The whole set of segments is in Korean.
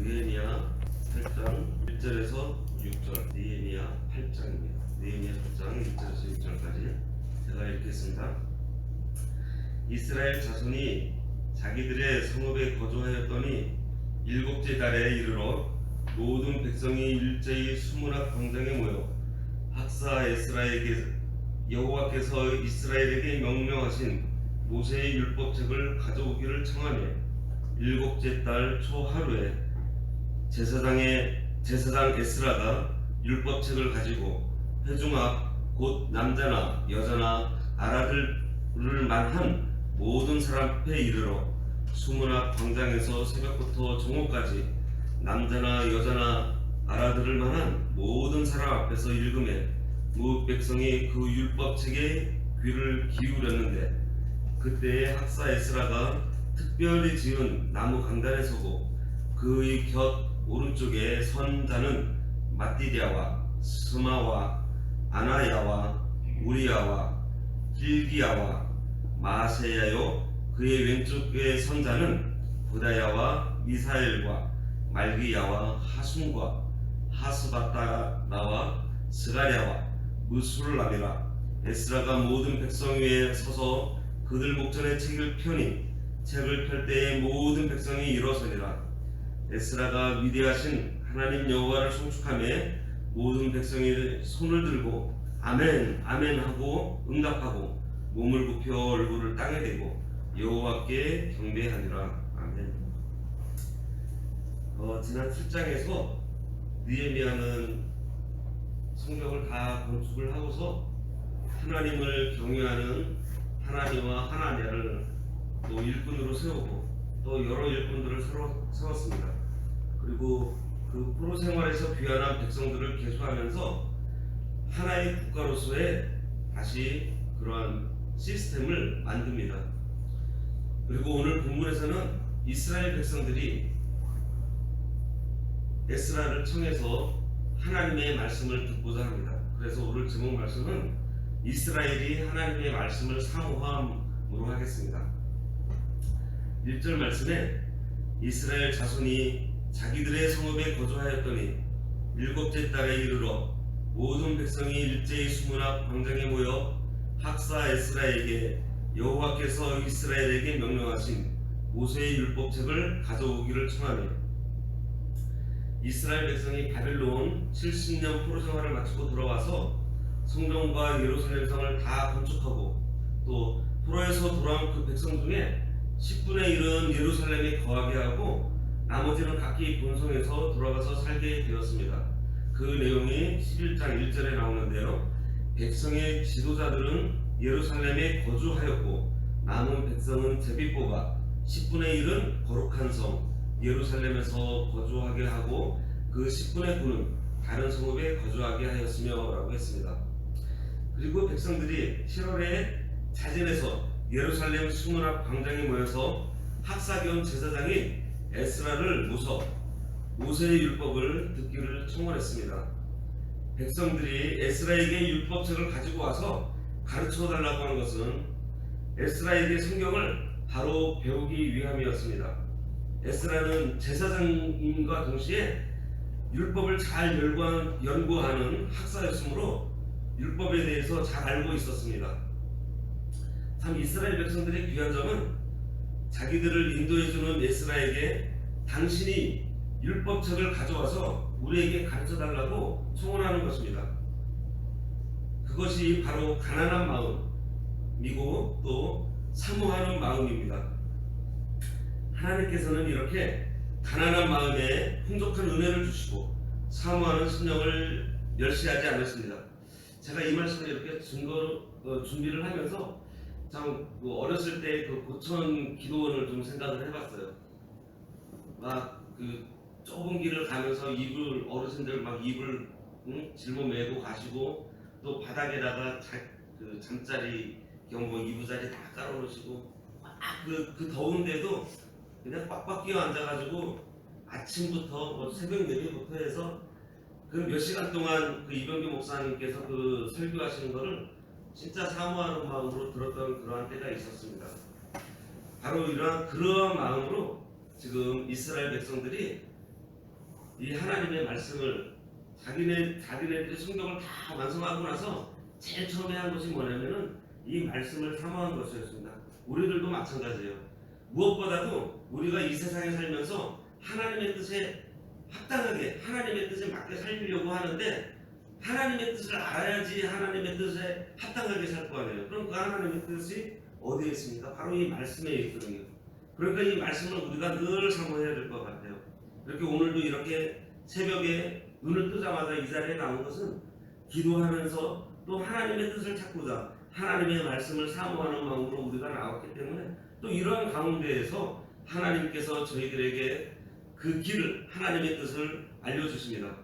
느헤미야 8장 1절에서 6절, 느헤미야 8장입니다. 느헤미야 8장 1절에서 6절까지 제가 읽겠습니다. 이스라엘 자손이 자기들의 성읍에 거주하였더니 일곱째 달에 이르러 모든 백성이 일제히 수문학 광장에 모여 학사 에스라에게 여호와께서 이스라엘에게 명령하신 모세의 율법책을 가져오기를 청하며 일곱째 달 초하루에 제사장 에스라가 율법책을 가지고 회중 앞 곧 남자나 여자나 알아들을 만한 모든 사람 앞에 이르러 수문학 광장에서 새벽부터 정오까지 남자나 여자나 알아들을 만한 모든 사람 앞에서 읽음에 무 백성이 그 율법책에 귀를 기울였는데, 그때에 학사 에스라가 특별히 지은 나무 강단에 서고 그의 곁 오른쪽에 선 자는 마띠랴와 스마와 아나야와 우리야와 hil기야와 마세야요, 그의 왼쪽에 선 자는 부다야와 미사엘과 말기야와 하순과 하스바타나와 스가랴와 무술람이라. 에스라가 모든 백성 위에 서서 그들 목전에 책을 펴니 책을 펼 때에 모든 백성이 일어서니라. 에스라가 위대하신 하나님 여호와를 송축하며 모든 백성이 손을 들고 아멘 아멘 하고 응답하고 몸을 굽혀 얼굴을 땅에 대고 여호와께 경배하니라. 아멘. 지난 7장에서 느헤미야는 성벽을 다 건축을 하고서 하나님을 경외하는 하나님과 하나냐를 또 일꾼으로 세우고 또 여러 일꾼들을 세웠습니다. 그리고 그 포로 생활에서 귀환한 백성들을 계수하면서 하나의 국가로서의 다시 그러한 시스템을 만듭니다. 그리고 오늘 본문에서는 이스라엘 백성들이 에스라를 청해서 하나님의 말씀을 듣고자 합니다. 그래서 오늘 제목 말씀은 이스라엘이 하나님의 말씀을 사모함으로 하겠습니다. 1절 말씀에 이스라엘 자손이 자기들의 성읍에 거주하였더니 일곱째 달에 이르러 모든 백성이 일제히 수문학 광장에 모여 학사 에스라에게 여호와께서 이스라엘에게 명령하신 모세의 율법책을 가져오기를 청하며, 이스라엘 백성이 바벨론 70년 포로 생활을 마치고 돌아와서 성전과 예루살렘 성을 다 건축하고 또 포로에서 돌아온 그 백성 중에 10분의 1은 예루살렘에 거하게 하고 나머지는 각기 본성에서 돌아가서 살게 되었습니다. 그 내용이 11장 1절에 나오는데요. 백성의 지도자들은 예루살렘에 거주하였고 남은 백성은 제비 뽑아 10분의 1은 거룩한 성 예루살렘에서 거주하게 하고 그 10분의 9는 다른 성읍에 거주하게 하였으며 라고 했습니다. 그리고 백성들이 7월에 자진해서 예루살렘 수문학 광장에 모여서 학사겸 제사장인 에스라를 모셔 모세의 율법을 듣기를 청원했습니다. 백성들이 에스라에게 율법책을 가지고 와서 가르쳐 달라고 하는 것은 에스라에게 성경을 바로 배우기 위함이었습니다. 에스라는 제사장임과 동시에 율법을 잘 연구하는 학사였으므로 율법에 대해서 잘 알고 있었습니다. 참 이스라엘 백성들의 귀한 점은 자기들을 인도해주는 에스라에게 당신이 율법책을 가져와서 우리에게 가르쳐달라고 소원하는 것입니다. 그것이 바로 가난한 마음이고 또 사모하는 마음입니다. 하나님께서는 이렇게 가난한 마음에 풍족한 은혜를 주시고 사모하는 심령을 멸시하지 않으십니다. 제가 이 말씀을 이렇게 준비를 하면서 참 어렸을 때 그 고천 기도원을 좀 생각을 해봤어요. 막 그 좁은 길을 가면서 어르신들 막 이불 짊어매고 가시고 또 바닥에다가 잠자리 겸 이부자리 다 깔아놓으시고 막 그 더운데도 그냥 꽉꽉 끼어 앉아가지고 아침부터 새벽 4개부터 해서 그 몇 시간 동안 그 이병규 목사님께서 그 설교하시는 거를 진짜 사모하는 마음으로 들었던 그러한 때가 있었습니다. 바로 그러한 마음으로 지금 이스라엘 백성들이 이 하나님의 말씀을 자기네들이 성경을 다 완성하고 나서 제일 처음에 한 것이 뭐냐면은 이 말씀을 사모한 것이었습니다. 우리들도 마찬가지예요. 무엇보다도 우리가 이 세상에 살면서 하나님의 뜻에 합당하게 하나님의 뜻에 맞게 살려고 하는데 하나님의 뜻을 알아야지 하나님의 뜻에 합당하게 살 거 아니에요. 그럼 그 하나님의 뜻이 어디에 있습니까? 바로 이 말씀에 있거든요. 그러니까 이 말씀을 우리가 늘 사모해야 될 것 같아요. 이렇게 오늘도 이렇게 새벽에 눈을 뜨자마자 이 자리에 나온 것은 기도하면서 또 하나님의 뜻을 찾고자 하나님의 말씀을 사모하는 마음으로 우리가 나왔기 때문에 또 이러한 가운데에서 하나님께서 저희들에게 그 길을 하나님의 뜻을 알려주십니다.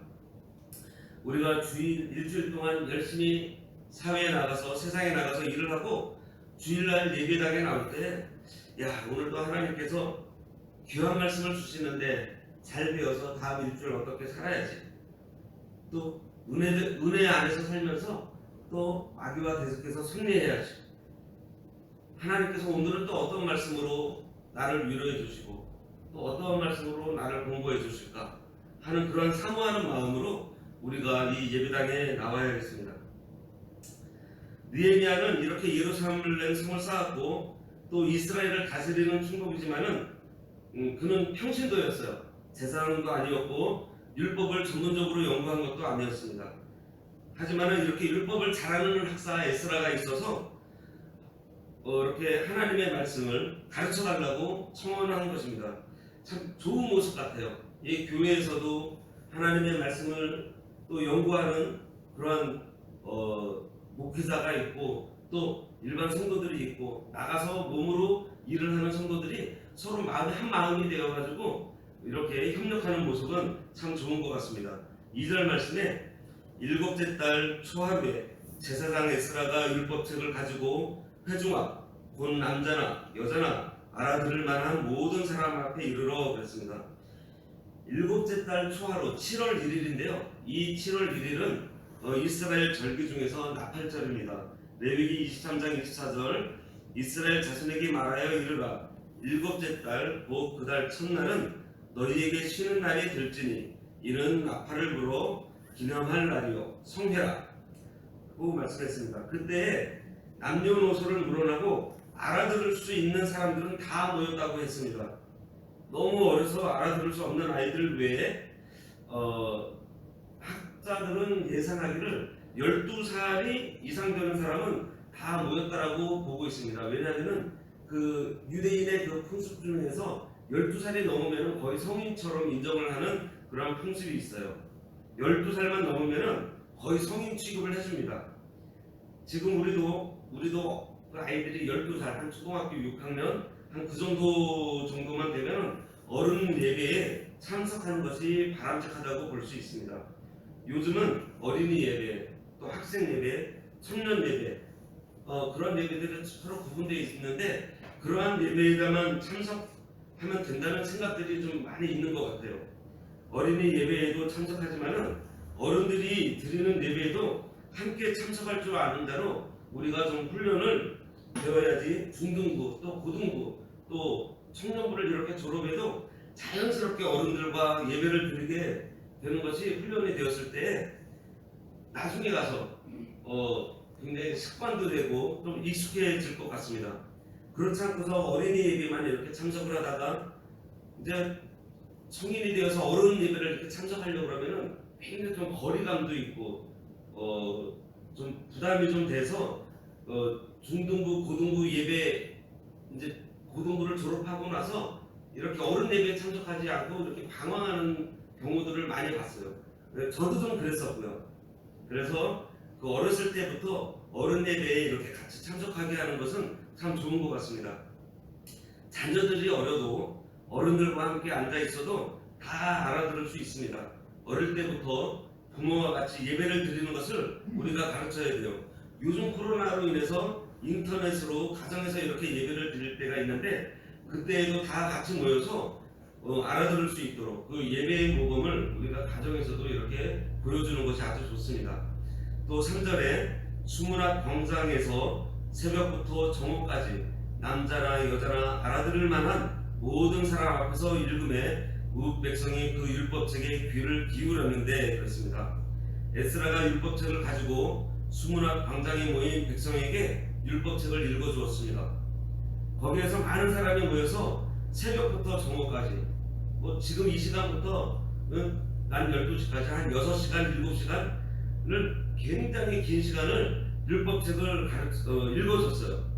우리가 일주일 동안 열심히 사회에 나가서 세상에 나가서 일을 하고 주일날 예배당에 나올 때 야 오늘도 하나님께서 귀한 말씀을 주시는데 잘 배워서 다음 일주일 어떻게 살아야지 또 은혜 안에서 살면서 또 마귀와 계속해서 승리해야지 하나님께서 오늘은 또 어떤 말씀으로 나를 위로해 주시고 또 어떤 말씀으로 나를 공부해 주실까 하는 그런 사모하는 마음으로 우리가 이 예배당에 나와야겠습니다. 느헤미야는 이렇게 예루살렘 성을 쌓았고 또 이스라엘을 다스리는 킹복이지만은 그는 평신도였어요. 제사장도 아니었고 율법을 전문적으로 연구한 것도 아니었습니다. 하지만은 이렇게 율법을 잘하는 학사 에스라가 있어서 이렇게 하나님의 말씀을 가르쳐 달라고 청원한 것입니다. 참 좋은 모습 같아요. 이 교회에서도 하나님의 말씀을 또 연구하는 그러한 목회자가 있고 또 일반 성도들이 있고 나가서 몸으로 일을 하는 성도들이 서로 마음이 한 마음이 되어가지고 이렇게 협력하는 모습은 참 좋은 것 같습니다. 2절 말씀에 일곱째 달 초하루에 제사장 에스라가 율법책을 가지고 회중 앞 곧 남자나 여자나 알아들을 만한 모든 사람 앞에 이르러 그랬습니다. 일곱째 달 초하루 7월 1일인데요. 이 7월 1일은 이스라엘 절기 중에서 나팔절입니다. 레위기 23장 24절 이스라엘 자손에게 말하여 이르라 일곱째 달 곧 그 달 첫날은 너희에게 쉬는 날이 될지니 이는 나팔을 불어 기념할 날이요 성회라 고 말씀했습니다. 그때 남녀노소를 물어나고 알아들을 수 있는 사람들은 다 모였다고 했습니다. 너무 어려서 알아들을 수 없는 아이들 외에 학자들은 예상하기를 12살이 이상 되는 사람은 다 모였다라고 보고 있습니다. 왜냐하면 그 유대인의 그 풍습 중에서 12살이 넘으면 거의 성인처럼 인정을 하는 그런 풍습이 있어요. 12살만 넘으면 거의 성인 취급을 해줍니다. 지금 우리도 그 아이들이 12살, 한 초등학교 6학년 한 그 정도만 되면 어른 예배에 참석하는 것이 바람직하다고 볼 수 있습니다. 요즘은 어린이 예배, 또 학생 예배, 청년 예배 그런 예배들이 서로 구분되어 있는데 그러한 예배에다만 참석하면 된다는 생각들이 좀 많이 있는 것 같아요. 어린이 예배에도 참석하지만은 어른들이 드리는 예배에도 함께 참석할 줄 아는 대로 우리가 좀 훈련을 배워야지 중등부 또 고등부 또 청년부를 이렇게 졸업해도 자연스럽게 어른들과 예배를 드리게 되는 것이 훈련이 되었을 때 나중에 가서 굉장히 습관도 되고 좀 익숙해질 것 같습니다. 그렇지 않고서 어린이 예배만 이렇게 참석을 하다가 이제 성인이 되어서 어른 예배를 이렇게 참석하려고 그러면은 굉장히 좀 거리감도 있고 좀 부담이 좀 돼서 중등부, 고등부 예배 이제 고등부를 졸업하고 나서 이렇게 어른 예배에 참석하지 않고 이렇게 방황하는 경우들을 많이 봤어요. 저도 좀 그랬었고요. 그래서 그 어렸을 때부터 어른 예배에 이렇게 같이 참석하게 하는 것은 참 좋은 것 같습니다. 자녀들이 어려도 어른들과 함께 앉아 있어도 다 알아들을 수 있습니다. 어릴 때부터 부모와 같이 예배를 드리는 것을 우리가 가르쳐야 돼요. 요즘 코로나로 인해서 인터넷으로 가정에서 이렇게 예배를 드릴 때가 있는데 그때에도 다 같이 모여서 알아들을 수 있도록 그 예배의 모범을 우리가 가정에서도 이렇게 보여주는 것이 아주 좋습니다. 또 3절에 수문앞 광장에서 새벽부터 정오까지 남자나 여자나 알아들을 만한 모든 사람 앞에서 읽음에 백성이 그 율법책에 귀를 기울였는데 그렇습니다. 에스라가 율법책을 가지고 수문학 광장에 모인 백성에게 율법책을 읽어주었습니다. 거기에서 많은 사람이 모여서 새벽부터 정오까지, 지금 이 시간부터 난 12시까지 한 6시간, 7시간을 굉장히 긴 시간을 율법책을 읽어줬어요.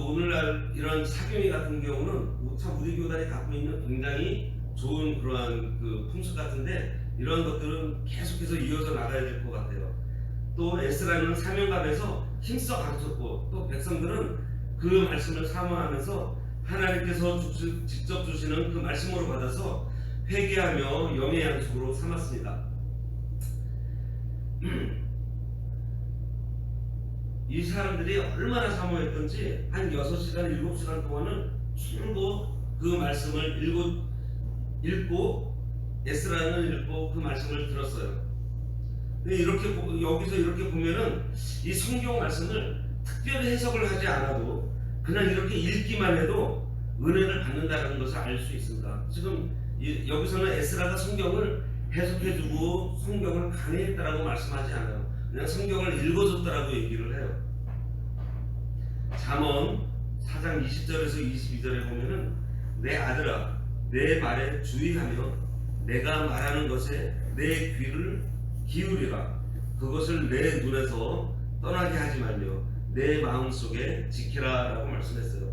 오늘날 이런 사교회 같은 경우는 참 우리 교단이 갖고 있는 굉장히 좋은 그러한 풍습 같은데, 이런 것들은 계속해서 이어져 나가야 될 것 같아요. 또 에스라는 사명감에서 힘써 가르쳤고, 또 백성들은 그 말씀을 사모하면서 하나님께서 직접 주시는 그 말씀으로 받아서 회개하며 영의 양식으로 삼았습니다. 이 사람들이 얼마나 사모했던지 한 6시간, 7시간 동안은 줄고 그 말씀을 읽고 에스라는 읽고 그 말씀을 들었어요. 여기서 이렇게 보면은 이 성경 말씀을 특별히 해석을 하지 않아도 그냥 이렇게 읽기만 해도 은혜를 받는다는 것을 알 수 있습니다. 지금 여기서는 에스라가 성경을 해석해주고 성경을 강의했다라고 말씀하지 않아요. 그냥 성경을 읽어줬다라고 얘기를 해요. 잠언 4장 20절에서 22절에 보면은 내 아들아 내 말에 주의하며 내가 말하는 것에 내 귀를 기울이라. 그것을 내 눈에서 떠나게 하지 말며 내 마음속에 지키라 라고 말씀했어요.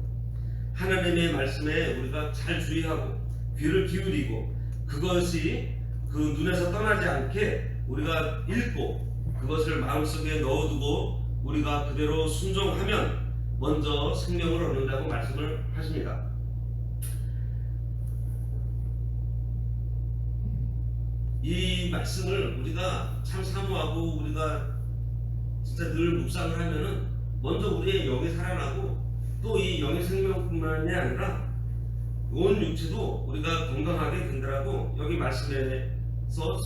하나님의 말씀에 우리가 잘 주의하고 귀를 기울이고 그것이 그 눈에서 떠나지 않게 우리가 읽고 그것을 마음속에 넣어두고 우리가 그대로 순종하면 먼저 생명을 얻는다고 말씀을 하십니다. 이 말씀을 우리가 참 사모하고 우리가 진짜 늘 묵상을 하면은 먼저 우리의 영이 살아나고 또 이 영의 생명뿐만이 아니라 온 육체도 우리가 건강하게 된다라고 여기 말씀에서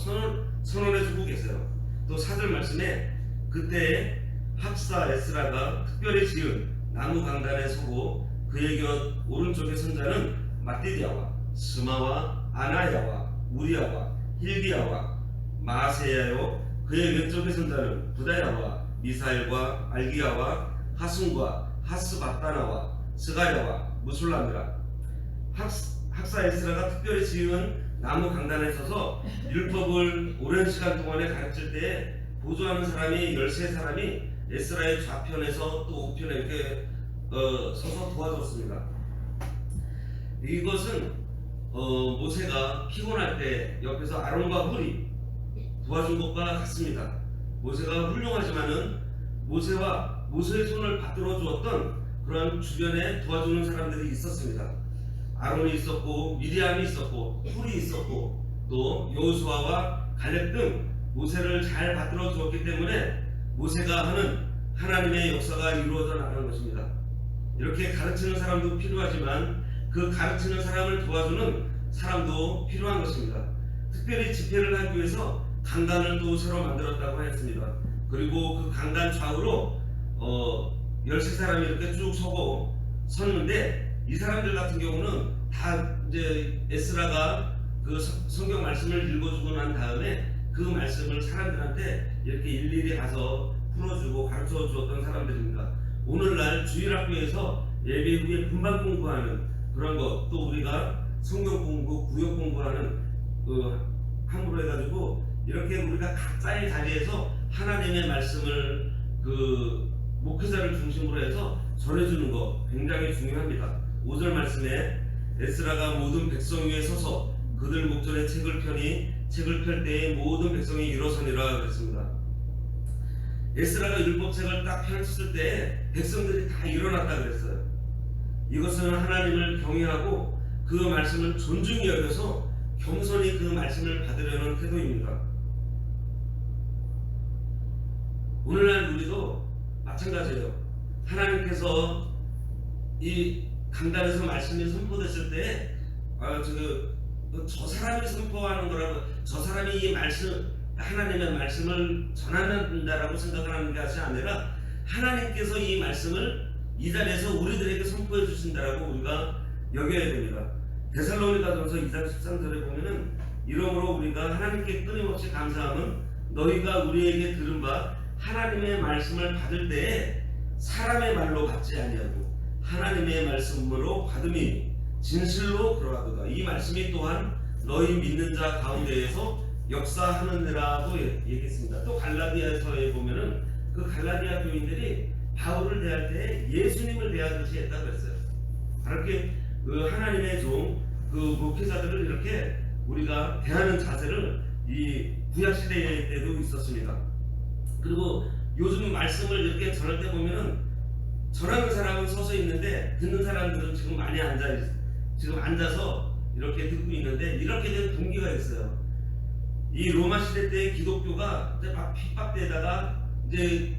선언해주고 계세요. 또 4절 말씀에 그때 학사 에스라가 특별히 지은 나무 강단에 서고 그의 곁 오른쪽의 선자는 마띠디아와 스마와 아나야와 우리아와 힐기야와 마세야요 그의 왼쪽의 선자는 부다야와 미사엘과 알기야와 하순과 하스바다나와 스가랴와 무술람이라. 학사 에스라가 특별히 지은 나무 강단에 서서 율법을 오랜 시간 동안에 가르칠 때에 보조하는 사람이 13사람이 에스라의 좌편에서 또 우편에 이렇게 서서 도와줬습니다. 이것은 모세가 피곤할 때 옆에서 아론과 훌이 도와준 것과 같습니다. 모세가 훌륭하지만은 모세와 모세의 손을 받들어 주었던 그런 주변에 도와주는 사람들이 있었습니다. 아론이 있었고 미리암이 있었고 훌이 있었고 또 여호수아와 갈렙 등 모세를 잘 받들어 주었기 때문에 모세가 하는 하나님의 역사가 이루어져 나가는 것입니다. 이렇게 가르치는 사람도 필요하지만 그 가르치는 사람을 도와주는 사람도 필요한 것입니다. 특별히 집회를 하기 위해서 강단을 또 새로 만들었다고 했습니다. 그리고 그 강단 좌우로 13사람이 이렇게 쭉 섰는데 이 사람들 같은 경우는 다 이제 에스라가 그 성경 말씀을 읽어주고 난 다음에 그 말씀을 사람들한테 이렇게 일일이 가서 풀어주고 가르쳐 주었던 사람들입니다. 오늘날 주일학교에서 예배 후에 분반 공부하는 그런 것, 또 우리가 성경 공부, 구역 공부하는 함으로 해가지고 이렇게 우리가 각자의 자리에서 하나님의 말씀을 목회자를 중심으로 해서 전해주는 것 굉장히 중요합니다. 5절 말씀에 에스라가 모든 백성 위에 서서 그들 목전에 책을 펴니 책을 펼 때에 모든 백성이 일어서니라 그랬습니다. 에스라가 율법책을 딱 펼쳤을 때 백성들이 다 일어났다 그랬어요. 이것은 하나님을 경외하고 그 말씀을 존중히 여겨서 겸손히 그 말씀을 받으려는 태도입니다. 오늘날 우리도 마찬가지예요. 하나님께서 이 강단에서 말씀이 선포됐을 때 저 사람이 선포하는 거라고, 저 사람이 이 말씀, 하나님의 말씀을 전한다라고 생각하는 것이 아니라 하나님께서 이 말씀을 이 자리에서 우리들에게 선포해 주신다라고 우리가 여겨야 됩니다. 데살로니가전서 2장 13절에 보면은 이러므로 우리가 하나님께 끊임없이 감사함은 너희가 우리에게 들은 바 하나님의 말씀을 받을 때에 사람의 말로 받지 아니하고 하나님의 말씀으로 받음이 진실로 그러하도다. 이 말씀이 또한 너희 믿는 자 가운데에서 역사하느니라고 얘기했습니다. 또 갈라디아서에 보면은 그 갈라디아 교인들이 바울을 대할 때 예수님을 대하듯이 했다고 했어요. 그렇게 그 하나님의 종, 그 목회자들을 이렇게 우리가 대하는 자세를 이 구약 시대 때도 있었습니다. 그리고 요즘 말씀을 이렇게 전할 때 보면은 전하는 사람은 서서 있는데 듣는 사람들은 지금 많이 앉아서 이렇게 듣고 있는데 이렇게 된 동기가 있어요. 이 로마 시대 때 기독교가 막 핍박되다가 이제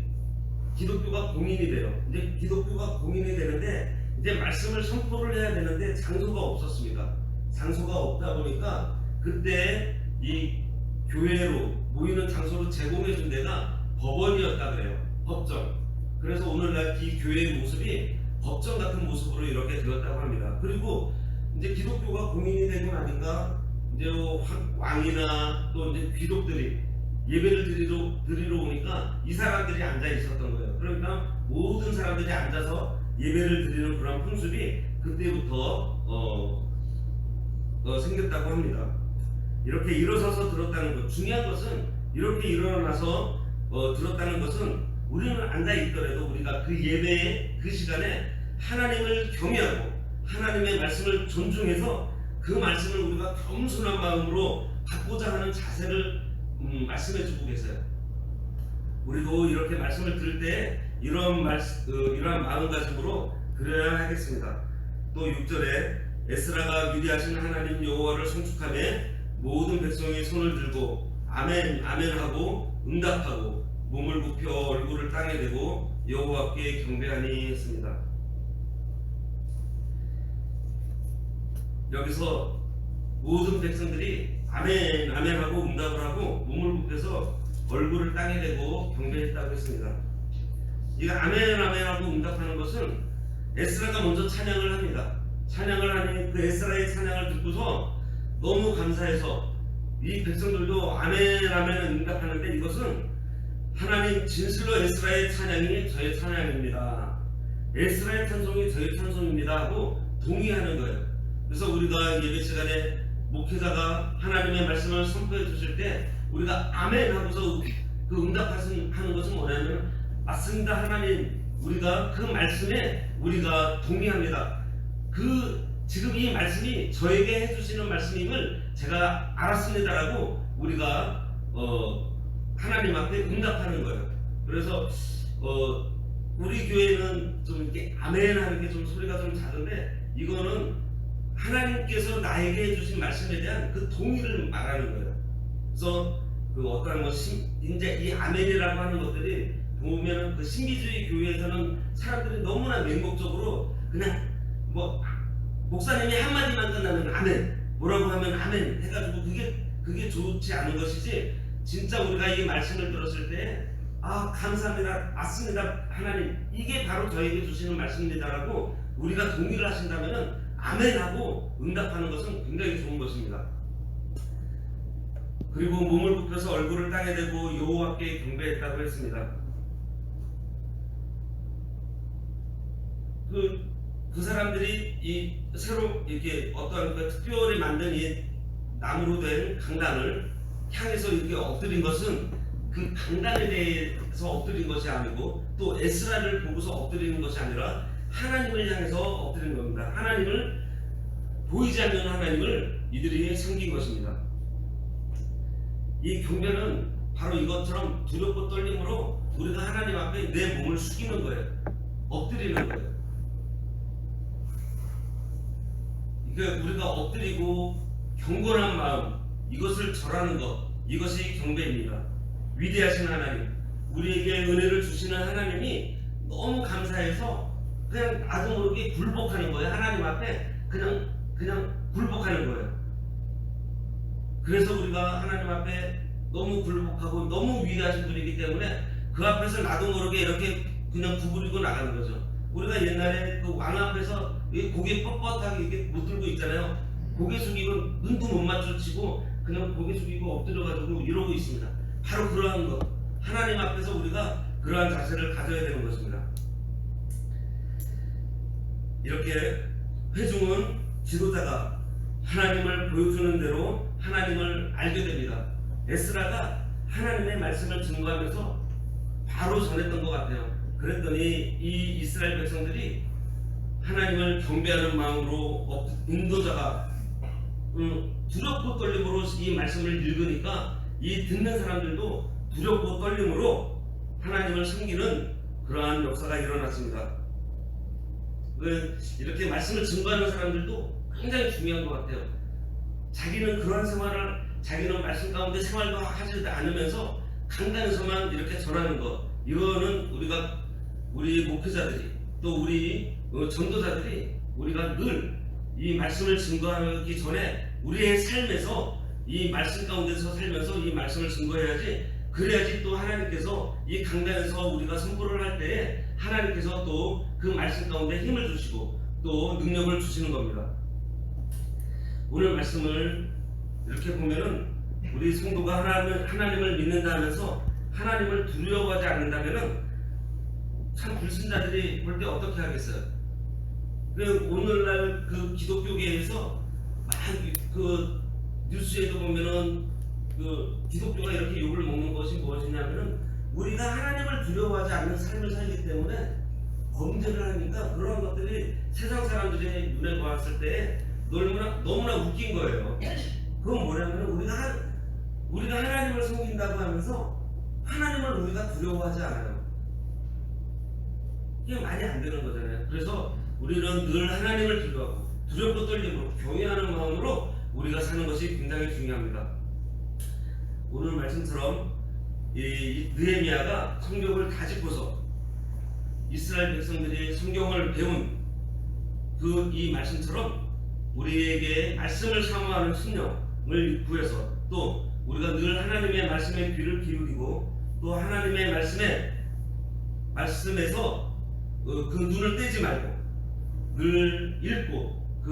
기독교가 공인이 돼요. 이제 기독교가 공인이 되는데 이제 말씀을 선포를 해야 되는데 장소가 없었습니다. 장소가 없다 보니까 그때 이 교회로 모이는 장소로 제공해 준 데가 법원이었다 그래요. 법정. 그래서 오늘날 이 교회의 모습이 법정 같은 모습으로 이렇게 되었다고 합니다. 그리고 이제 기독교가 공인이 되고 나니까 이제 왕이나 또 이제 귀족들이 예배를 드리러 오니까 이 사람들이 앉아 있었던 거예요. 그러니까 모든 사람들이 앉아서 예배를 드리는 그런 풍습이 그때부터 생겼다고 합니다. 이렇게 일어서서 들었다는 것, 중요한 것은 이렇게 일어나서 들었다는 것은 우리는 앉아 있더라도 우리가 그 예배의 그 시간에 하나님을 경외하고 하나님의 말씀을 존중해서 그 말씀을 우리가 겸손한 마음으로 받고자 하는 자세를 말씀해 주고 계세요. 우리도 이렇게 말씀을 들을 때 이러한 마음가짐으로 들어야 하겠습니다. 또 6절에 에스라가 위대하신 하나님 여호와를 송축하며 모든 백성이 손을 들고 아멘 아멘 하고 응답하고 몸을 굽혀 얼굴을 땅에 대고 여호와께 경배하니 했습니다. 여기서 모든 백성들이 아멘 아멘 하고 응답을 하고 몸을 굽혀서 얼굴을 땅에 대고 경배했다고 했습니다. 이 아멘 아멘 하고 응답하는 것은 에스라가 먼저 찬양을 합니다. 찬양을 하니 그 에스라의 찬양을 듣고서 너무 감사해서 이 백성들도 아멘 아멘 응답하는데 이것은 하나님 진실로 에스라의 찬양이 저의 찬양입니다. 에스라의 찬송이 저의 찬송입니다 하고 동의하는 거예요. 그래서 우리가 예배 시간에 목회자가 하나님의 말씀을 선포해 주실 때 우리가 아멘 하고서 그 응답하는 것은 뭐냐면 맞습니다 하나님, 우리가 그 말씀에 우리가 동의합니다. 지금 이 말씀이 저에게 해주시는 말씀임을 제가 알았습니다라고 우리가 하나님 앞에 응답하는 거예요. 그래서 우리 교회는 좀 이렇게 아멘 하는 게 좀 소리가 좀 작은데 이거는 하나님께서 나에게 해주신 말씀에 대한 그 동의를 말하는 거예요. 그래서 그 어떠한 이제 이 아멘이라고 하는 것들이 보면은 그 신비주의 교회에서는 사람들이 너무나 맹목적으로 그냥 목사님이 한마디만 끝나면 아멘, 뭐라고 하면 아멘 해가지고 그게 좋지 않은 것이지, 진짜 우리가 이 말씀을 들었을 때 감사합니다, 맞습니다 하나님, 이게 바로 저에게 주시는 말씀입니다라고 우리가 동의를 하신다면은 아멘하고 응답하는 것은 굉장히 좋은 것입니다. 그리고 몸을 굽혀서 얼굴을 땅에 대고 여호와께 경배했다고 했습니다. 그 사람들이 이 새로 이렇게 어떤 특별히 만든 이 나무로 된 강단을 향해서 이렇게 엎드린 것은 그 강단에 대해서 엎드린 것이 아니고 또 에스라를 보고서 엎드리는 것이 아니라 하나님을 향해서 엎드린 겁니다. 하나님을, 보이지 않는 하나님을 이들이 섬긴 것입니다. 이 경배는 바로 이것처럼 두렵고 떨림으로 우리가 하나님 앞에 내 몸을 숙이는 거예요. 엎드리는 거예요. 그러니까 우리가 엎드리고 경건한 마음, 이것을 절하는 것, 이것이 경배입니다. 위대하신 하나님, 우리에게 은혜를 주시는 하나님이 너무 감사해서 그냥 나도 모르게 굴복하는 거예요. 하나님 앞에 그냥 굴복하는 거예요. 그래서 우리가 하나님 앞에 너무 굴복하고 너무 위대하신 분이기 때문에 그 앞에서 나도 모르게 이렇게 그냥 구부리고 나가는 거죠. 우리가 옛날에 그 왕 앞에서 고개 뻣뻣하게 이렇게 못 들고 있잖아요. 고개 숙이고 눈도 못 마주치고 그냥 고개 숙이고 엎드려가지고 이러고 있습니다. 바로 그러한 것, 하나님 앞에서 우리가 그러한 자세를 가져야 되는 것입니다. 이렇게 회중은 지도자가 하나님을 보여주는 대로 하나님을 알게 됩니다. 에스라가 하나님의 말씀을 증거하면서 바로 전했던 것 같아요. 그랬더니 이 이스라엘 백성들이 하나님을 경배하는 마음으로 인도자가 두렵고 떨림으로 이 말씀을 읽으니까 이 듣는 사람들도 두렵고 떨림으로 하나님을 섬기는 그러한 역사가 일어났습니다. 이렇게 말씀을 증거하는 사람들도 굉장히 중요한 것 같아요. 자기는 그러한 생활을, 자기는 말씀 가운데 생활도 하지 않으면서 강단에서만 이렇게 전하는 것, 이거는 우리 목회자들이 또 우리 전도자들이 우리가 늘 이 말씀을 증거하기 전에 우리의 삶에서 이 말씀 가운데서 살면서 이 말씀을 증거해야지, 그래야지 또 하나님께서 이 강단에서 우리가 선포를 할 때에 하나님께서 또 그 말씀 가운데 힘을 주시고 또 능력을 주시는 겁니다. 오늘 말씀을 이렇게 보면은 우리 성도가 하나님을 믿는다 하면서 하나님을 두려워하지 않는다면은 참 불신자들이 볼 때 어떻게 하겠어요? 오늘날 그 기독교계에서 그 뉴스에도 보면은 그 기독교가 이렇게 욕을 먹는 것이 무엇이냐면은 우리가 하나님을 두려워하지 않는 삶을 살기 때문에 범죄를 하니까 그런 것들이 세상 사람들의 눈에 보았을 때 너무나 웃긴 거예요. 그건 뭐냐면 우리가 하나님을 섬긴다고 하면서 하나님을 우리가 두려워하지 않아요. 이게 말이 안 되는 거잖아요. 그래서 우리는 늘 하나님을 두려워하고 두렵고 떨림으로 경외하는 마음으로 우리가 사는 것이 굉장히 중요합니다. 오늘 말씀처럼 이 느헤미야가 성경을 다 짚고서 이스라엘 백성들이 성경을 배운 이 말씀처럼 우리에게 말씀을 사모하는 심령을 구해서 또 우리가 늘 하나님의 말씀에 귀를 기울이고 또 하나님의 말씀에서 그 눈을 떼지 말고 늘 읽고 그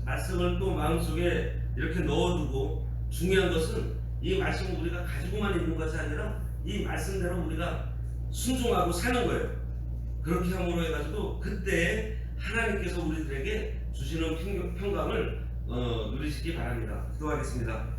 말씀을 또 마음속에 이렇게 넣어두고, 중요한 것은 이 말씀을 우리가 가지고만 있는 것이 아니라 이 말씀대로 우리가 순종하고 사는 거예요. 그렇게 함으로 해가지고 그때 하나님께서 우리들에게 주시는 평강을 누리시기 바랍니다. 기도하겠습니다.